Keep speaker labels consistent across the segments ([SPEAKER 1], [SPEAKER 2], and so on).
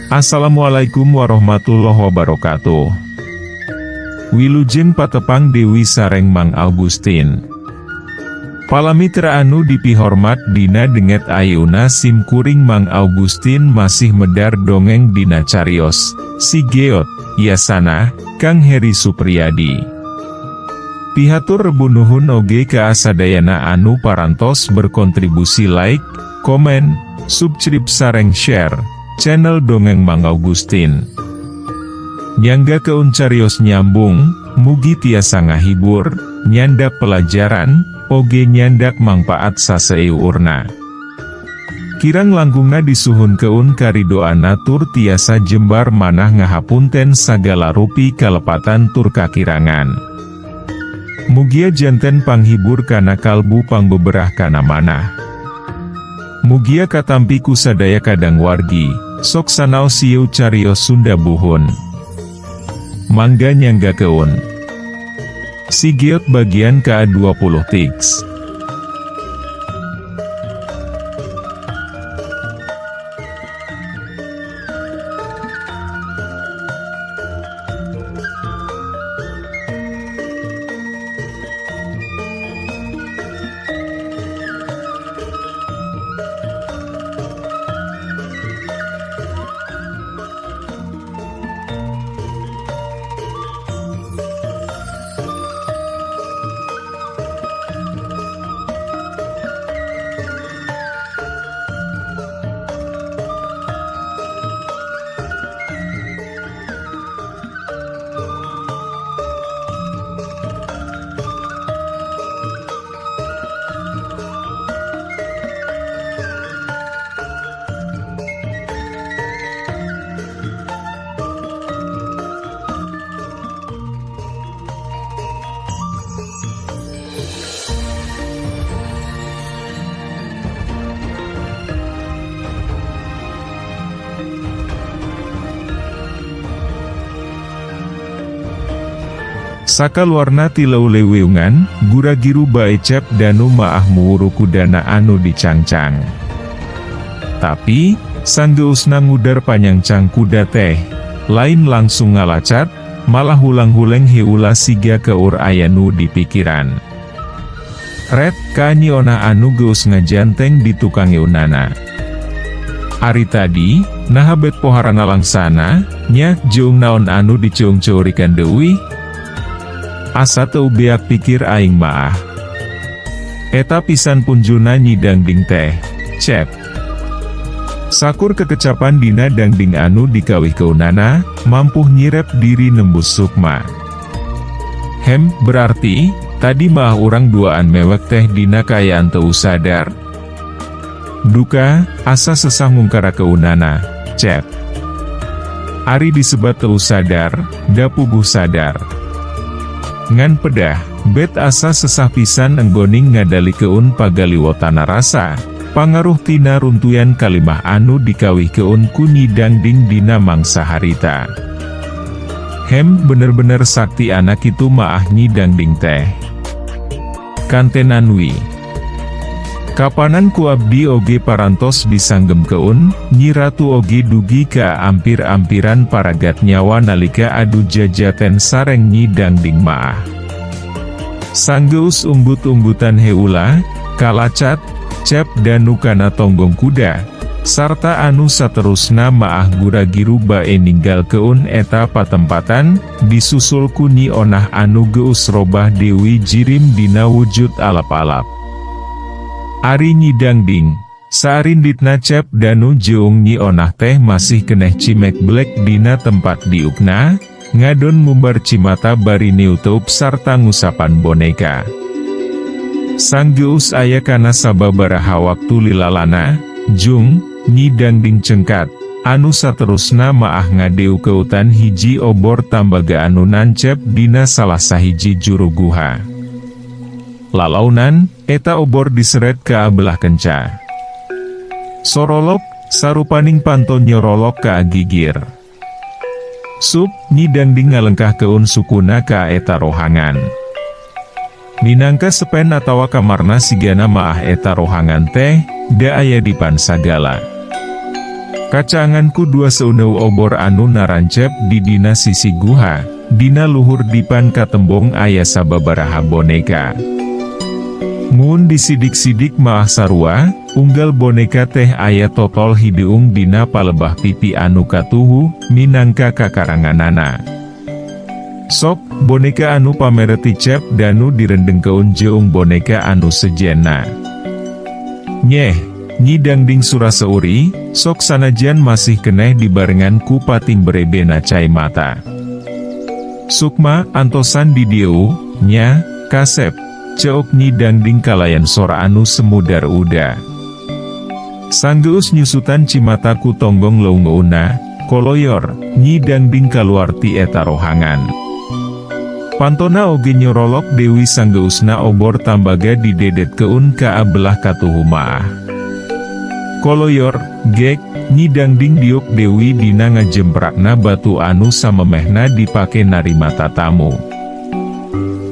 [SPEAKER 1] Assalamualaikum warahmatullahi wabarakatuh. Wilujeng patepang Dewi sareng Mang Augustin. Palamitra anu dipihormat dina denget ayeuna simkuring Mang Augustin masih medar dongeng dina carios Si Geot, Yasana, Kang Heri Supriyadi. Pihatur rebunuhun oge ka asadayana anu parantos berkontribusi like, komen, subscribe sareng share channel Dongeng Mang Augustin. Nyangga keun carios nyambung, mugi tiasa ngahibur, nyandak pelajaran, oge nyandak mangpaat saseurna. Kirang langgungna disuhun keun karidoan tur tiasa jembar manah ngahapunten sagala rupi kalepatan tur kakirangan. Mugia janten panghibur kana kalbu pangbeberah kana manah. Mugia katampi ku sadaya kadang wargi, sok sanau siu carios Sunda buhun. Mangga nyangga keun. Si Geot bagian ke-23. Sakal warna tilau leweungan, guragiru baecep danu maah muwuruku dana anu dicangcang. Tapi, sanggeusna ngudar panyangcang kuda teh, lain langsung ngalacat, malah hulang-huleng heula siga keur aya nu dipikiran. Red, kanyiona anu geus ngajanteng di tukang eunana. Ari tadi, naha bet poharana langsana, nya jeung naon anu diceung-ceurikan deui. Asa teu beak pikir aing maah. Eta pisan punjuna nyi dangding teh, cep. Sakur kekecapan dina dangding anu dikawih keunana, mampuh nyirep diri nembus sukma. Berarti, tadi maah urang duaan mewek teh dina kayaan teu sadar. Duka, asa sesah ngungkara keunana, cep. Ari disebat teu sadar, da puguh sadar. Ngan pedah, bet asa sesah pisan enggoning ngadali keun pagaliwotana rasa, pangaruh tina runtuyan kalimah anu dikawih keun ku Nyi Dangding dina mangsa harita. Bener-bener sakti anak itu maah Nyi Dangding teh. Kantenanwi. Kapanan ku abdi oge parantos bisanggem keun, Nyi Ratu oge dugi ka ampir-ampiran paragat nyawa nalika adu jajaten sareng Nyi Dangding maah. Sanggeus umbut-umbutan heula, kalacat, cep danu kana tonggong kuda, sarta anu saterusna maah guragiru bae ninggal keun eta patempatan, disusul ku Nyi Onah anu geus robah Dewi Jirim dina wujud alap-alap. Ari Nyi Dangding, saarinditna cep danu jeung Nyi Onah teh masih keneh cimek blek dina tempat diukna, ngadon mumbar cimata bari niutup sarta ngusapan boneka. Sanggeus aya kana sababaraha waktu lilalana, jeung Nyi Dangding cengkat, anu saterusna maah ngadeu keutan hiji obor tambaga anu nancep dina salah sahiji juru guha. Lalaunan, eta obor diseret ka belah kenca. Sorolok, sarupaning panton nyorolok ka gigir. Sup, Nyi Dangding ngalengkah keun sukuna ka eta rohangan. Minangka sepen atawa kamarna sigana maah eta rohangan teh, da aya dipan sagala. Kacanganku dua seuneu obor anu narancep di dina sisi guha, dina luhur dipan katembong aya sababaraha boneka. Mun disidik-sidik maah sarua, unggal boneka teh aya totol hideung dina palebah pipi anu katuhu, minangka kakaranganana. Sok, boneka anu pamereti Cep Danu direndengkeun jeung boneka anu sejenna. Nyeh, Nyi Dangding Suraseuri, sok sanajan masih keneh dibarengan ku pating berebena cai mata. Sukma, antosan di dieu, nya, kasep. Ceuk Nyi Dangding kalayan sora anu semudar uda. Sanggeus nyusutan cimata ku tonggong leungeuna, koloyor, Nyi Dangding kaluar ti eta rohangan. Pantona oge nyorolok Dewi sanggeusna obor tambaga didedetkeun ka abelah katuhu maah. Koloyor, gek, Nyi Dangding diuk Dewi dina ngajemprakna batu anu samemehna dipake narima tatamu.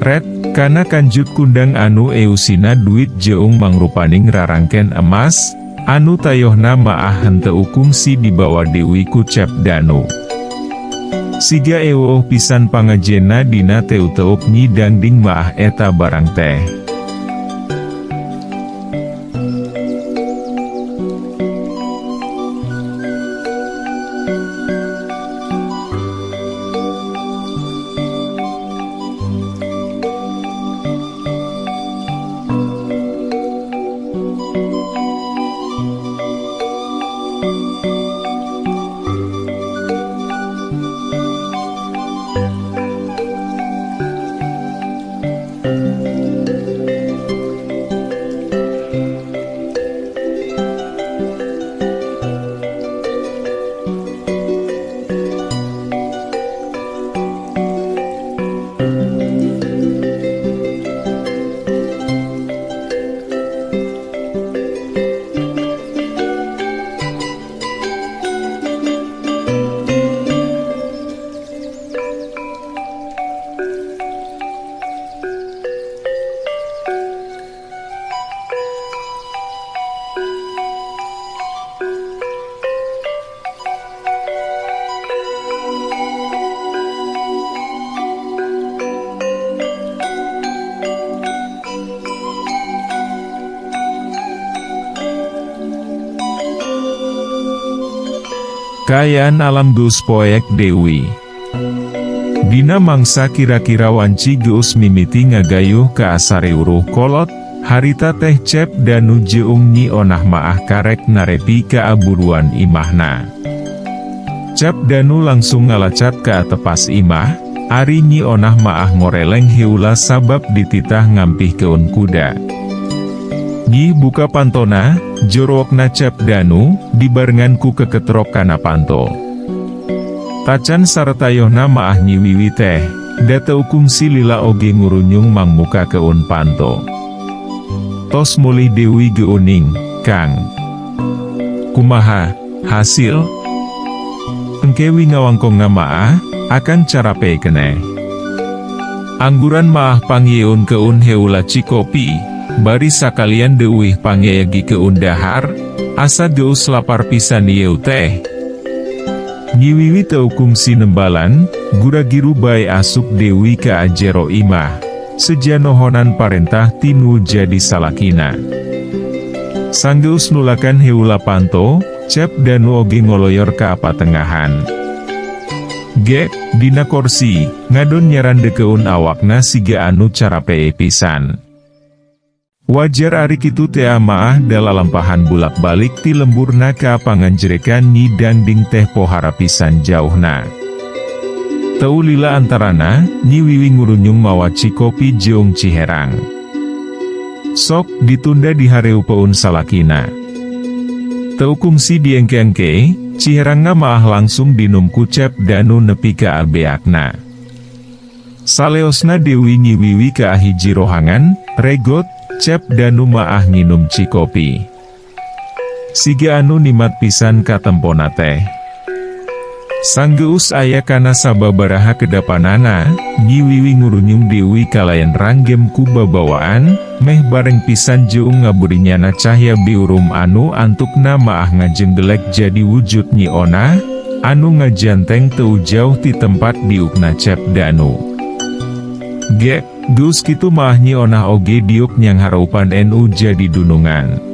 [SPEAKER 1] Red, kana kanjut kundang anu eusina duit jeung mangrupaning rarangken emas, anu tayohna maah henteu kungsi dibawa Dewi ku Cep Danu. Siga eueuh pisan pangajena dina teu-teuk Nyi Dangding maah eta barang teh. Kaayaan alam geus poek Dewi. Dina mangsa kira-kira wanci geus mimiti ngagayuh ka asare uruh kolot, harita teh Cep Danu jeung Nyi Onah maah karek narepi ka aburuan imahna. Cep Danu langsung ngalacat ka atepas imah, ari Nyi Onah maah ngoreleng heula sabab dititah ngampihkeun kuda. Nyi buka pantona, jorokna Cep Danu, dibarengan ku keketrok kana panto. Tacan saretayohna maah Nyi Wiwi teh, dateu kungsi lila oge ngurunyung mangmuka keun panto. Tos mulih Dewi geuning, Kang. Kumaha, hasil? Engkewi ngawangkong maah, akan carape keneh. Angguran maah panggieun keun heula cikopi. Bari sakalian deuwih pangyayagi keun dahar, asa geus lapar pisan ieu teh. Nyi Wiwi teu kungsi nembalan, gura-giru bae asup Dewi ka ajero imah, sejanohonan parentah tinu jadi salakina. Sanggeus nulakan heula panto, Cep Danu oge ngoloyor ka patengahan. Gek, dina kursi, ngadon nyarandekeun awakna siga anu carape pisan. Wajar ari kitu teh maah dalalampahan bulak-balik ti lemburna ka panganjerekan Nyi Dangding teh pohara pisan jauhna. Teu lila antarana, Nyi Wiwi ngurunyung mawa cikopi jeung Ciherang. Sok ditunda di hareupeun salakina. Teu kungsi diengke-engke, Ciherangna maah langsung dinum ku Cep Danu nepi ka abeakna. Saleosna Dewi Nyi Wiwi ka hiji rohangan, regot, Cep Danu maah nginum cikopi. Siga anu nimat pisan katempona teh. Sanggeus aya kana sababaraha kedapanana, Nyi Wiwi ngurunyung Dewi kalayan ranggem ku babawaan, meh bareng pisan jeung ngaburinyana cahya biurum anu antukna maah ngajenggelek jadi wujud Nyi Ona, anu ngajanteng teu jauh ti tempat diukna Cep Danu. Gek, geus kitu maah Nyi Ona oge diuk nyang hareupan NU jadi dunungan.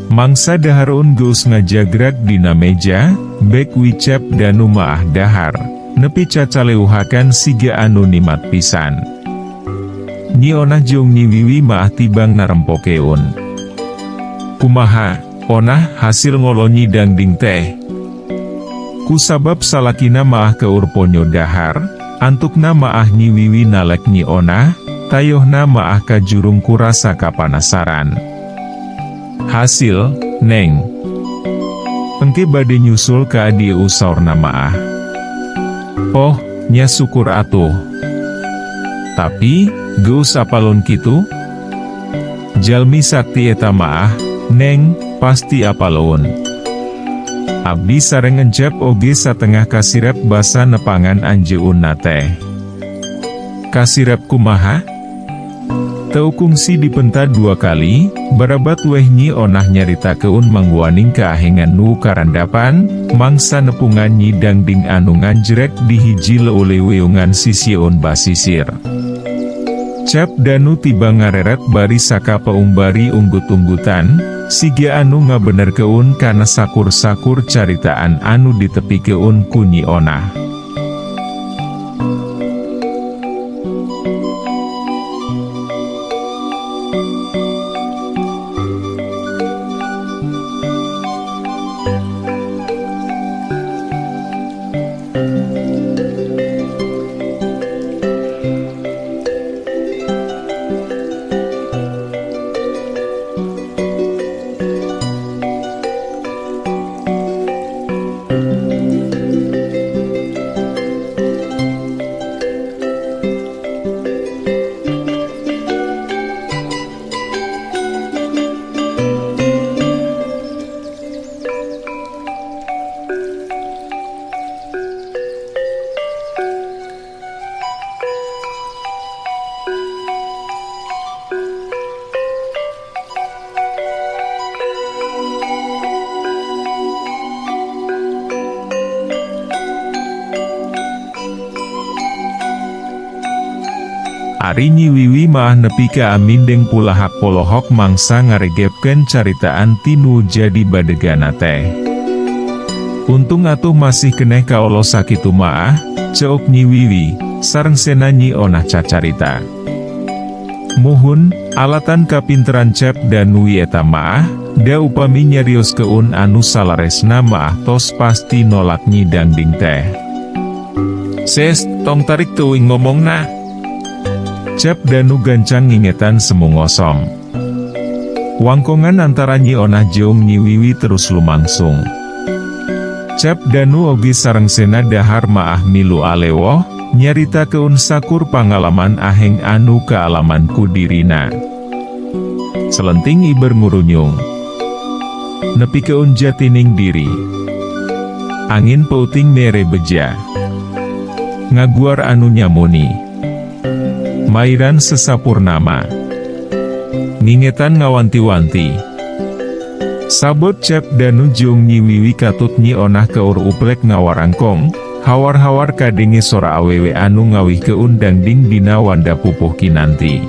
[SPEAKER 1] Mangsa daharun geus ngajagrak dina meja, bek Cep Danu maah dahar, nepi cacaleuhakan siga anu nikmat pisan. Nyi Ona jeung Nyi Wiwi maah tibang narempokeun. Kumaha, Ona hasil ngolonyi dangding teh? Kusabab salakina maah keur ponyo dahar, antukna maah Nyi Wiwi nalek Nyi Ona, tayohna maah ka jurung kurasa kapanasaran. Hasil, Neng. Engke bade nyusul ka dieu saurna maah. Oh, nya syukur atuh. Tapi, geus apalon kitu? Jalmi sakti eta maah, Neng, pasti apalon. Abdi sareng encep oge satengah kasirep basa nepangan anjeunna teh. Kasirep kumaha? Teu kungsi dipenta 2 kali, barabat weh Nyi Onah nyaritakeun mangwaning kaahengan nu karandapan, mangsa nepungan Nyi Dangding anu nganjrek di hiji leuleweungan sisieun basisir. Cep Danu tiba ngareret bari saka paumbari unggut-unggutan, siga anu ngabenerkeun kana sakur-sakur caritaan anu ditepikeun ku Nyi Onah. Ari Nyi Wiwi maah nepi ka amindeng pulahak polohok mangsa ngaregepkeun caritaan tinu jadi badegana teh. Untung atuh masih keneh kaolo sakitu maah, ceuk Nyi Wiwi, sareng sena Nyi Onah cacarita. Muhun, alatan kapinteran Cep Danu eta maah, da upami nyarioskeun anu salaresna maah tos pasti nolak Nyi Dangding teh. Ses, tong tarik teuing ngomongna. Cep Danu gancang ngingetan semu ngosom. Wangkongan antara Nyi Onah jeung Nyi Wiwi terus lumangsung. Cep Danu oge sareng sena dahar maah milu alewoh, nyaritakeun sakur pangalaman aheng anu kaalaman ku dirina. Selenting iber ngurunyung. Nepikeun jatining diri. Angin pouting mere beja. Ngaguar anu nyamuni. Mairan sesapurnama. Ngingetan ngawanti-wanti. Sabot Cep Danu jeung Nyi Wiwi katut Nyi Onah keur uplek ngawarangkong, hawar-hawar kadenge sora awewe anu ngawihkeun Dangding dina wanda pupuh kinanti.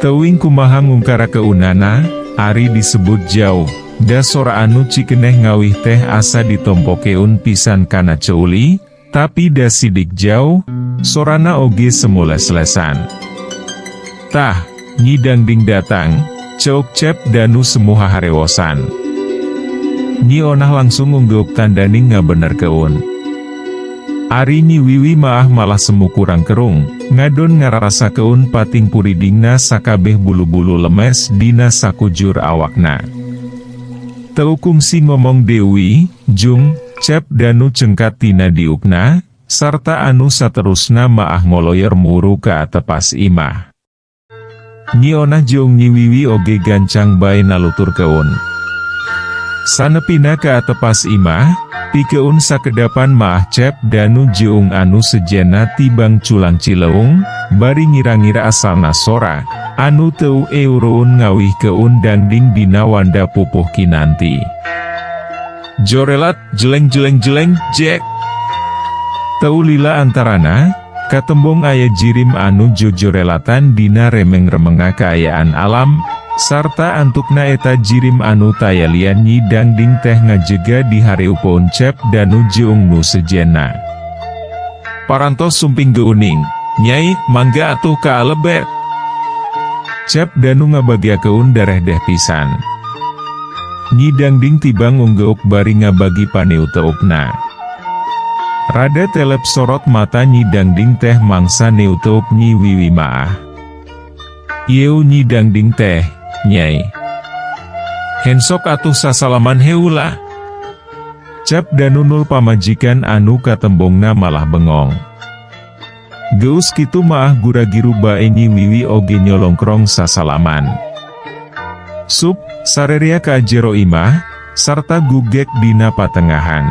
[SPEAKER 1] Teuing kumaha ngungkarakeunana, ari disebut jauh, da sora anu cikeneh ngawih teh asa ditompokeun pisan kana ceuli, tapi da sidik jauh, sorana oge semula-selesan. Tah, Nyi Dangding datang, ceuk Cep Danu semuha harewosan. Nyi Onah langsung nggeuk tandaning ngabenerkeun. Ari Nyi Wiwi maah malah semu kurang kerung, ngadon ngararasakeun pating puridingna sakabeh bulu-bulu lemes dina sakujur awakna. Teu kungsi ngomong Dewi, jeung Cep Danu cengkat tina diukna, sarta anu saterusna maah ngoloyer muru ka atepas imah. Nyi Onah jeung Nyi Wiwi oge gancang bae naluturkeun. Sanepina ka atepas imah, Pikeun sakedapan maah Cep Danu jeung anu sejena tibang culang Cileung, bari ngira-ngira asalna sora, anu teu euroun ngawih keun dangding dina wanda pupuh kinanti. Jorelat, jeleng-jeleng-jeleng, jek. Teu lila antarana, katembong aya jirim anu jojorelatan dina remeng-remenga kaayaan alam, sarta antukna eta jirim anu tayalian nyi dangding teh ngajega di hareupeun Cep Danu jeung nu sejena. Parantos sumping geuning, Nyai, mangga atuh kaalebet. Cep Danu ngabagiakeun dareh-deh pisan. Nyi dangding tibang unggeuk bari ngabagi paneuteupna. Rada telep sorot mata Nyi dangding teh mangsa neuteup Nyi Wiwi maah. Ieu Nyi dangding teh, Nyai. Hensok atuh sasalaman heula. Cep Danu nul pamajikan anu katembongna malah bengong. Geus kitu maah gura-giru bae Nyi Wiwi oge nyolongkrong sasalaman. Sup, sarerea ka jero imah, sarta gugek dina patengahan.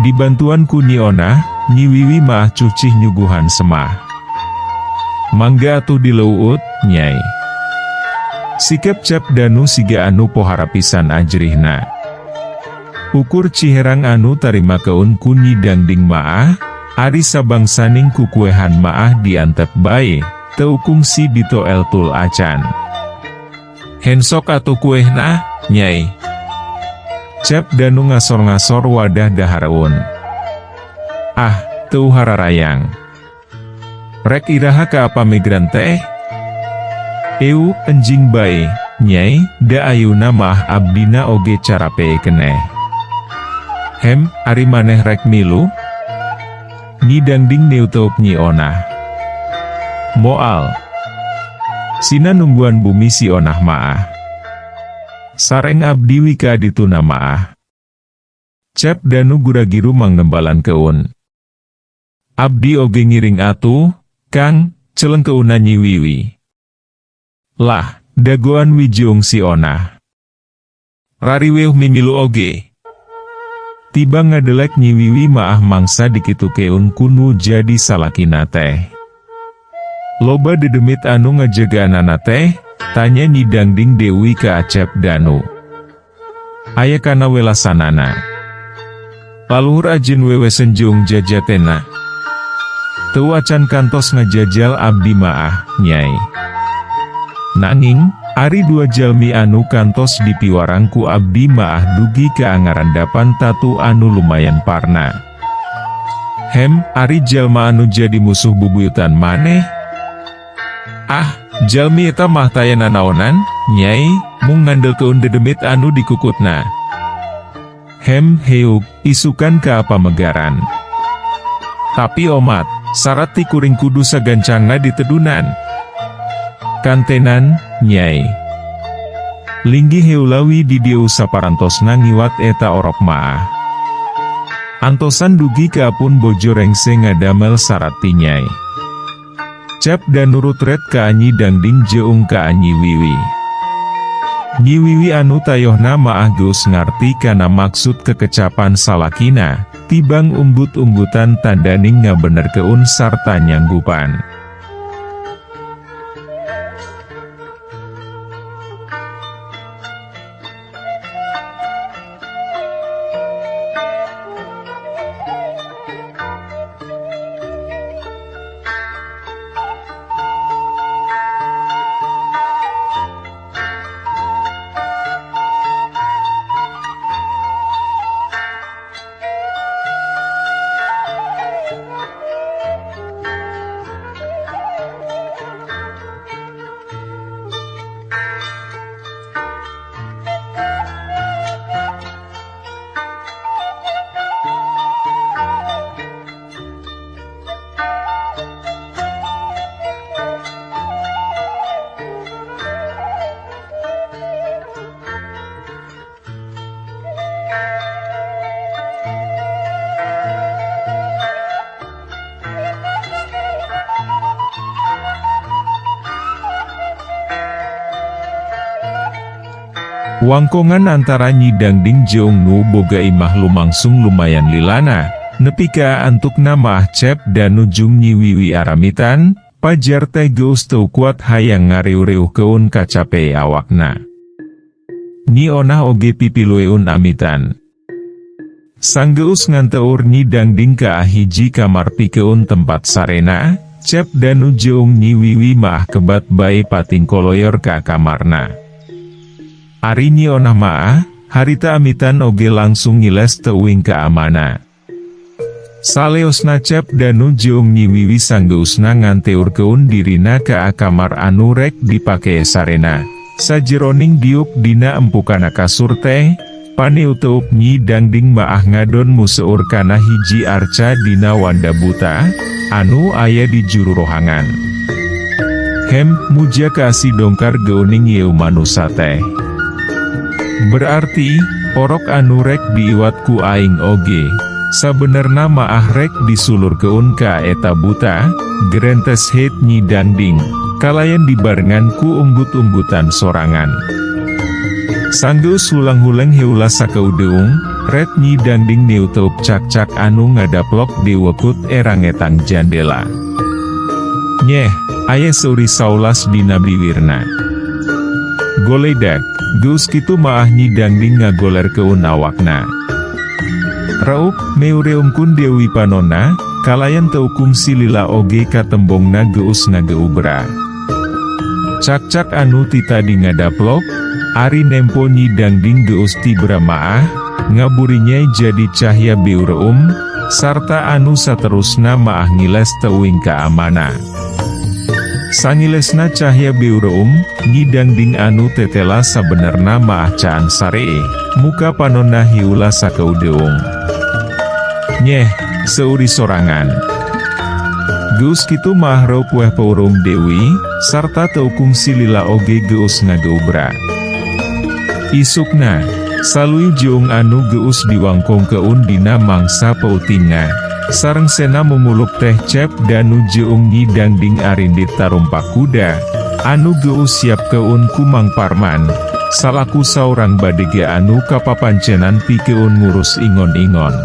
[SPEAKER 1] Dibantuan ku Nyi Onah, Nyi Wiwi maah cucih nyuguhan semah. Mangga atuh dileuut, Nyai. Sikep Cep Danu siga anu pohara pisan ajrihna. Ukur ciherang anu tarima keun ku Nyi dangding maah, ari sabangsaning kukuehan maah diantep bae, teu kungsi ditoel tul acan. Hensok atuh kuehna, Nyai. Cep Danu ngasor-ngasor wadah dahareun. Ah, teu hararayang. Rek iraha ka apa migran teh? Eu, enjing bae, Nyai, da ayuna mah abdina oge carape keneh. Hem, ari maneh rek milu? Nyi dangding neuteup Nyi Onah. Moal. Sina nungguan bumi si Onah maah. Sareng abdi wika dituna maah. Cep Danu gura-giru mangnembalan keun. Abdi oge ngiring atuh, Kang, celeng keuna Nyi Wiwi. Lah, dagoan wijeung si Onah. Rariweuh mimilu oge. Tiba ngadelek Nyi Wiwi maah mangsa dikitu keun kunu jadi salakina teh. Loba dedemit anu ngajegaanana teh, tanya Nyi dangding Dewi ka Cep Danu. Aya kana welasanana. Paluhur ajeun wewe senjung jajatena. Teu acan kantos ngajajal abdi maah, Nyai. Nanging, ari dua jalmi anu kantos dipiwarang ku abdi maah dugi keangarandapan tatu anu lumayan parna. Hem, ari jalma anu jadi musuh bubuyutan maneh? Ah, jalmi eta mah tayana naonan, Nyai, mung ngandelkeun dedemit anu dikukutna. Hem, heuk, isukan ka apa megaran. Tapi omat, syarat ti kuring kudu sagancangna ditedunan. Kantenan, Nyai. Linggi heulawi di dieu saparantosna ngiwat eta orok maah. Antosan dugi ka apun bojo rengse ngadamel syarat ti Nyai. Cep Danu nurut ka Nyi dangding jeung ka Nyi Wiwi. Nyi Wiwi anu tayohna maah geus ngarti kana maksud kekecapan salakina, tibang umbut-umbutan tandaning ngabenerkeun sarta nyanggupan. Wangkongan antara Nyi Dangding jeung nu boga imah lumangsung lumayan lilana, nepika antukna maah Cep danu jung Nyi Wiwi aramitan, pajar teh geus teu kuat hayang ngariu-riuh keun kacape awakna. Nyi Onah oge pipilueun amitan. Sanggeus nganteur Nyi Dangding ka hiji kamar pikeun tempat sarena, Cep danu jeung Nyi Wiwi maah kebat bae pating koloyor ka kamarna. Ari Nyi Onah maah, harita amitan oge langsung ngiles teuing ka amana. Saleosna Cep danu jeung Nyi Wiwi sanggeusna nganteur keun dirina ka kamar anu rek dipake sarena. Sajeroning diuk dina empukana kasur teh, paniutup Nyi Dangding maah ngadon museur kana hiji arca dina wanda buta, anu aya di juru rohangan. Muja kasih dongkar geuning yeu manusa teh. Berarti, orok anu rek diiwat ku aing oge, sabenerna maah rek disulur keun ka eta buta, gerentes het Nyi Dangding, kalayan dibarengan ku unggut-unggutan sorangan. Sanggeus hulang-hulang heula sakeudeung, ret Nyi Dangding niutup cak-cak anu ngadaplok di wekut erangetang jandela. Nyeh, aya seuri saulas dina bibirna. Goledak, geus kitu maah Nyi Dangding ngagoler keun awakna. Rauk, meureumkun Dewi Panona, kalayan teukum silila oge katembongna geus ngageubra. Cak-cak anu titadi ngadaplok, ari nempo Nyi Dangding geus tibra maah, ngaburinya jadi cahya beureum, sarta anu saterusna maah ngiles teuing ka amana. Sangilesna cahya beureum, Nyi Dangding anu tetela sabenerna maah caan saree, muka Panona hiula sakeudeung. Nyeh, seuri sorangan. Geus kitu maah raup weh paurum Dewi, sarta teukum silila oge geus ngageubra. Isukna, salui jeung anu geus diwangkong keun dina mangsa pautingna, sareng sena memuluk teh Cep danu jeung Nyi Dangding arindit tarumpak kuda, anu geus siap keun ku Mang Parman, salaku saurang badege anu kapapancenan pikeun ngurus ingon-ingon.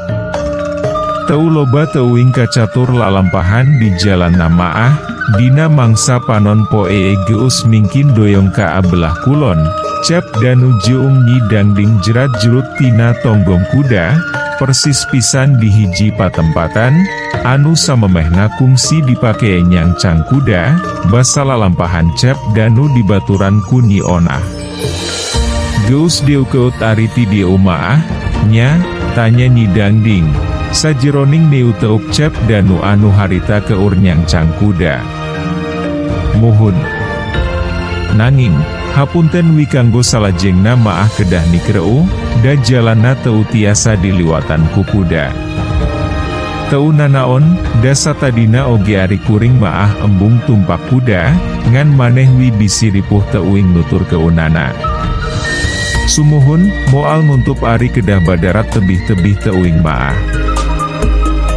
[SPEAKER 1] Teu loba teuing kacatur lalampahan di jalan namaah, dina mangsa panon poe geus mingkin doyong ka abelah kulon, Cep danu jeung Nyi Dangding jerat-jerut tina tonggong kuda, persis pisan di hiji patempatan, anu samemehna kungsi dipake nyangcang kuda, basa lalampahan Cep danu dibaturan ku Nyi Onah. Geus diukeut ari ti dieu maah, nya, tanya Nyi Dangding. Sajeroning niuteup Cep danu anu harita keur nyangcang kuda. Muhun. Nanging, hapunten wi kanggo salajengna maah kedah nikreu, da jalanna teu tiasa diliwatan ku kuda. Teu nanaon, da satadina oge ari kuring maah embung tumpak kuda, ngan maneh wi bisi ripuh teuing nutur keunana. Sumuhun, moal nguntup ari kedah badarat tebih-tebih teuing maah.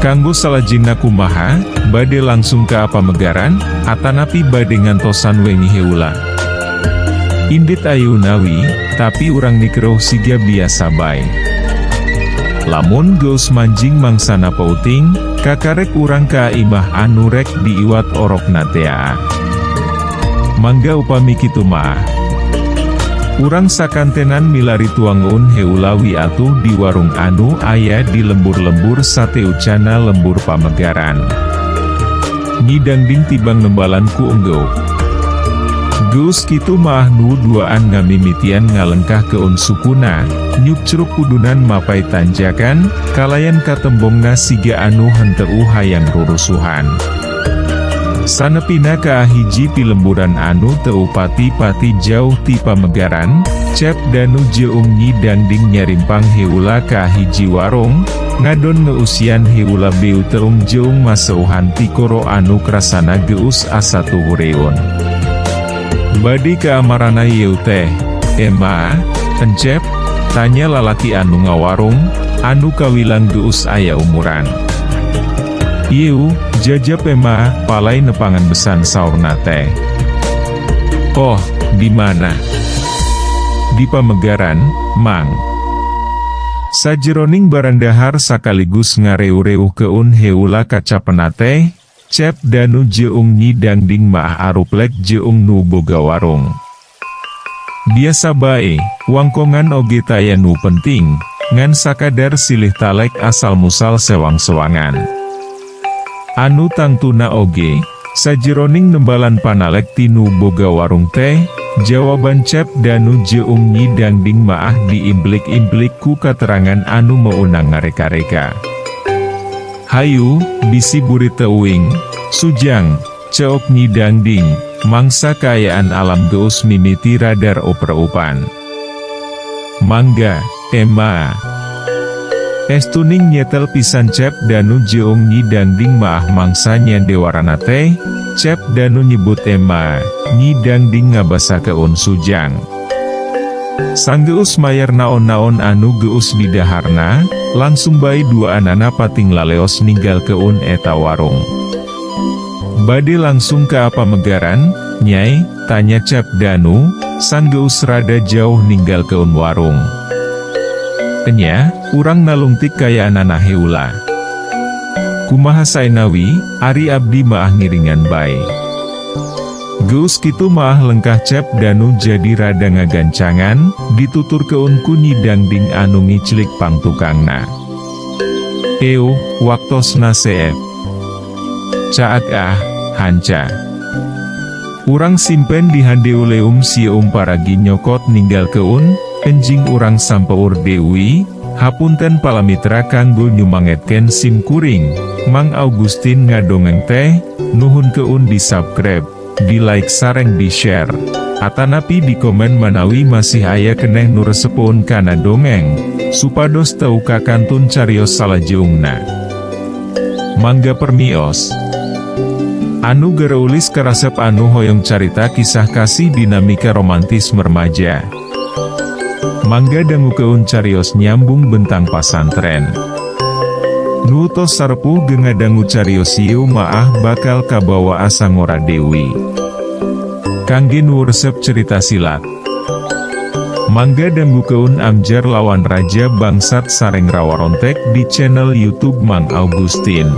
[SPEAKER 1] Kanggo salajengna kumaha, bade langsung ka pamegaran, atanapi bade ngantosan wengi heula. Indit ayunawi, tapi urang nikreuh siga biasa bae. Lamun geus manjing mangsana pauting, kakarek urang ka imah anu rek diiwat orokna tea. Mangga upami kitu maah. Urang sakantenan milari tuangun heulawi atuh di warung anu aya di lembur-lembur sateucana lembur pamegaran. Nyi Dangding tibang nembalan ku enggeuk. Geus kitu maah nu duaan ngamimitian ngalengkah keun sukuna, nyuk ceruk kudunan mapai tanjakan, kalayan katembongna siga anu henteu hayang rurusuhan. Sanepina ka hiji pilemburan anu teu pati-pati jauh ti pamegaran, Cep danu jeung Nyi Dangding nyarimpang heula ka hiji warung, ngadon ngeusian heula beu teung jeung maseuhan ti koro anu krasana geus asa tuhureun. Badi kaamarana yeu teh, "Ema, encep?" tanya lalaki anu ngawarung, anu kawilang geus aya umuran. "Ieu, jajab Ema," palai nepangan besan saurna teh. "Oh, di mana?" di pamegaran, Mang. Sajeroning barandahar sakaligus ngareu-reu keun heula kaca penate, Cep Danu jeung nyidang ding maah aruplek jeung nu boga warung. Biasa bae, wangkongan oge taya nu penting, ngan sakadar silih talek asal musal sewang-sewangan. Anu tangtuna oge, sajeroning nembalan panalek tinu boga warung teh, jawaban Cep Danu jeung nyidang ding maah diimblik-imblik ku katerangan anu meunang ngareka-reka. Hayu, bisi burit teuing, sujang, ceok nyidang ding, mangsa kayaan alam geus mimiti radar oper-upan. Mangga, Emma. Estuning nyetel pisan Cep Danu jeung nyidang ding maah mangsa nyandewarana teh, Cep Danu nyebut Emma, nyidang ding ngabasa keun sujang. Sang geus mayar naon-naon anu geus didaharna, langsung bae dua anana pating laleos ninggal keun eta warung. Bade langsung ke apa megaran, Nyai, tanya Cep Danu, sang geus rada jauh ninggal keun warung. Enya, urang nalungtik kaya anana heula. Kumaha saenawi, ari abdi maah ngiringan bae. Geus kitu maah lengkah Cep Danu jadi rada ngagancangan, ditutur keun ku nyidang ding anu ngiclik pangtukangna. Euh, waktosna seep. Caak hanca. Urang simpen di handeuleum sieum paragi nyokot ninggal keun, enjing urang sampeur Dewi, hapunten palamitra kanggo nyumangetken sim kuring, Mang Augustin ngadongeng teh, nuhun keun di subscribe, di like sareng di share, atanapi di komen manawi masih aya keneh nu resepun kana dongeng, supados teu kakantun carios salajeungna. Mangga permios. Anu gereulis karasep anu hoyong carita kisah kasih dinamika romantis remaja. Mangga dangu keun carios nyambung bentang pasantren. Nutos sarpuh gengadangu carios ieu maah bakal kabawa asa ngora Dewi. Kangge nu resep cerita silat. Mangga dangu keun amjar lawan Raja Bangsat sareng rawarontek di channel YouTube Mang Augustin.